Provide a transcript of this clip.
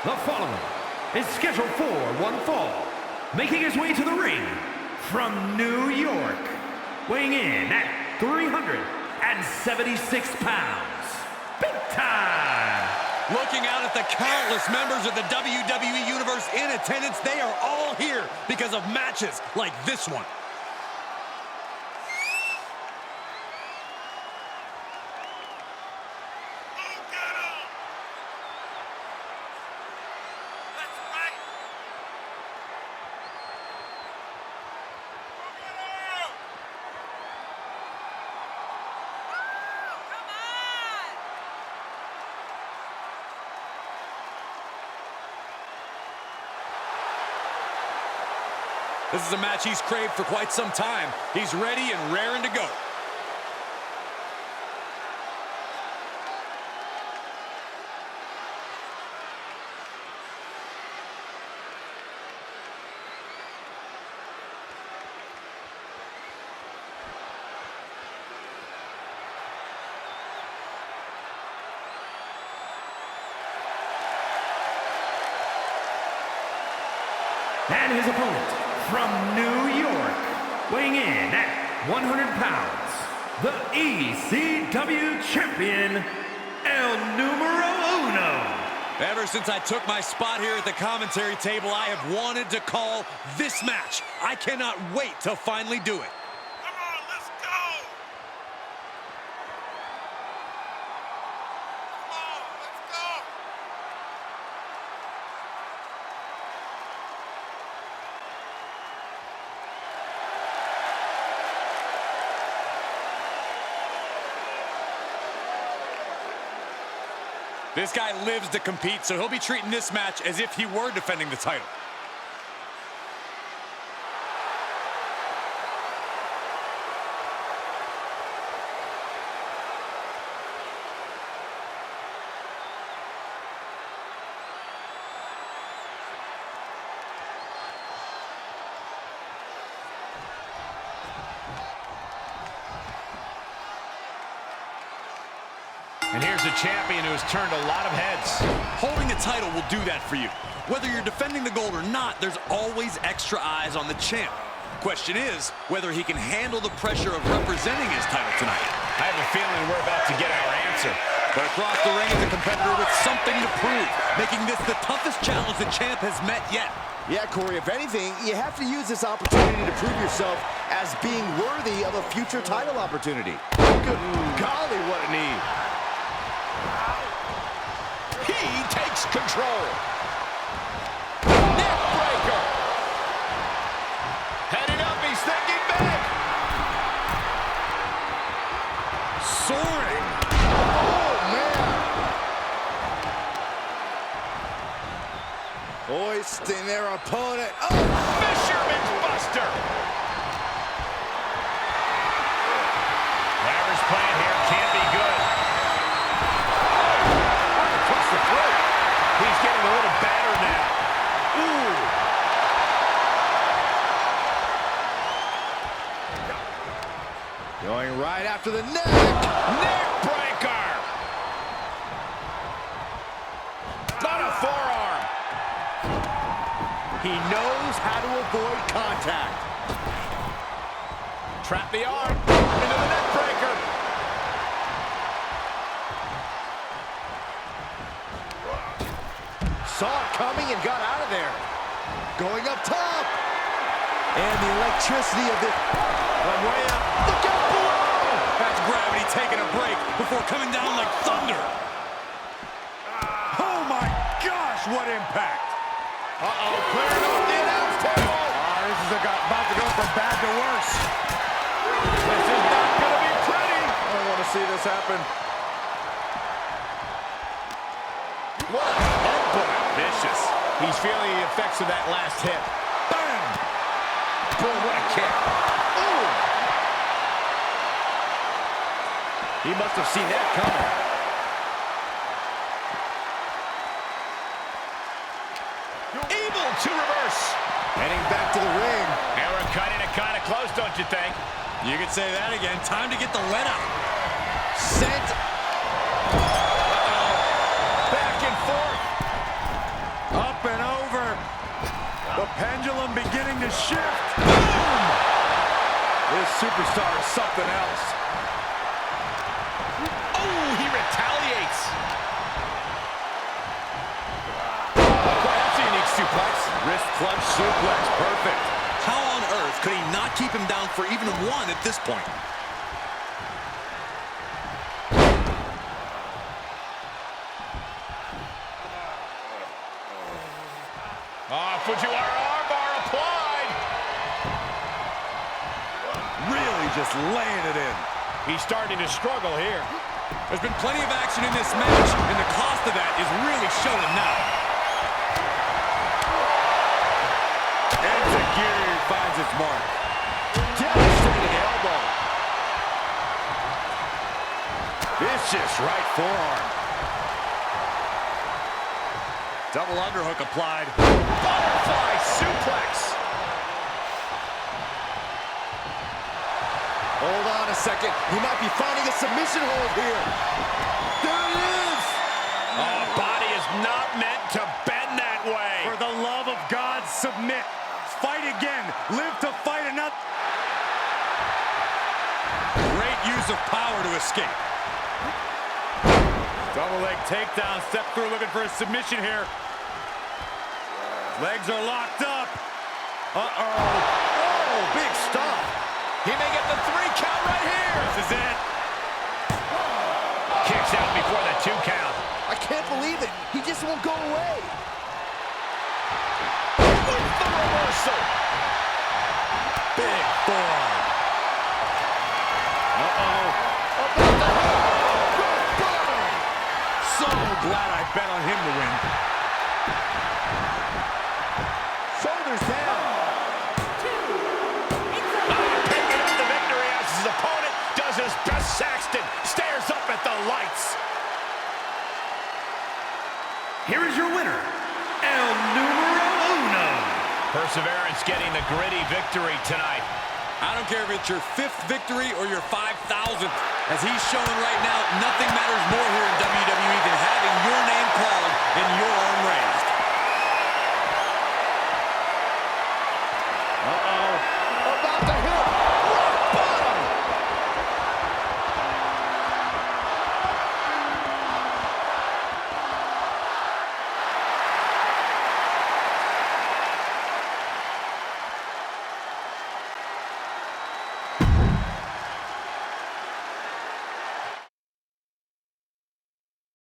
The following is scheduled for one fall, making his way to the ring from New York, weighing in at 376 pounds, big time! Looking out at the countless members of the WWE Universe in attendance, they are all here because of matches like this one. This is a match he's craved for quite some time. He's ready and raring to go. And his opponent, from New York, weighing in at 100 pounds, the ECW champion, El Numero Uno. Ever since I took my spot here at the commentary table, I have wanted to call this match. I cannot wait to finally do it. Come on, let's go! Come on, let's go! This guy lives to compete, so he'll be treating this match as if he were defending the title. And here's a champion who has turned a lot of heads. Holding a title will do that for you. Whether you're defending the gold or not, there's always extra eyes on the champ. Question is whether he can handle the pressure of representing his title tonight. I have a feeling we're about to get our answer. But across the ring is a competitor with something to prove, making this the toughest challenge the champ has met yet. Yeah, Corey, if anything, you have to use this opportunity to prove yourself as being worthy of a future title opportunity. Good golly, what a knee. He takes control. Neck breaker. Heading up, he's thinking big. Soaring. Oh, man. Hoisting their opponent. Oh, Fisherman's Buster. Whatever's playing here can't be good. Across the throat. He's getting a little battered now. Ooh. going right after the neck. Neck breaker. Not a forearm. He knows how to avoid contact. Trap the arm into the neck breaker. Saw it coming and got out of there. Going up top. And the electricity of it. From way up. Look out below. That's gravity taking a break before coming down like thunder. Oh my gosh, what impact. Uh-oh, clearing off the announce table. This is about to go from bad to worse. This is not going to be pretty. I don't want to see this happen. What a headbutt. Vicious. He's feeling the effects of that last hit. Bam! Boom, what a kick. Ooh! He must have seen that coming. Able to reverse. Heading back to the ring. And we're cutting it kind of close, don't you think? You could say that again. Time to get the lead out. Sent. Back and forth. superstar is something else. Oh, he retaliates. That's a unique suplex. Wrist clutch suplex, perfect. How on earth could he not keep him down for even one at this point? Fujiwara armbar applied. Really just laying it in. He's starting to struggle here. There's been plenty of action in this match, and the cost of that is really showing now. Enzuigiri finds its mark. Devastating elbow. Vicious right forearm. Double underhook applied. Butterfly suplex. Hold on a second. He might be finding a submission hold here. There it is. Oh, body is not meant to bend that way. For the love of God, submit. Fight again. Live to fight another. Great use of power to escape. Double leg takedown. Step through looking for a submission here. Legs are locked up. Oh, big stop. He may get the 3 count right here. This is it. Kicks out before the 2 count. I can't believe it. He just won't go away. With the reversal. Big forearm. So glad I bet on him to win. Shoulders down. Picking up the victory as his opponent does his best. Saxton stares up at the lights. Here is your winner, El Numero Uno. Perseverance getting the gritty victory tonight. I don't care if it's your 5th victory or your 5,000th. As he's showing right now, nothing matters more here in WWE than having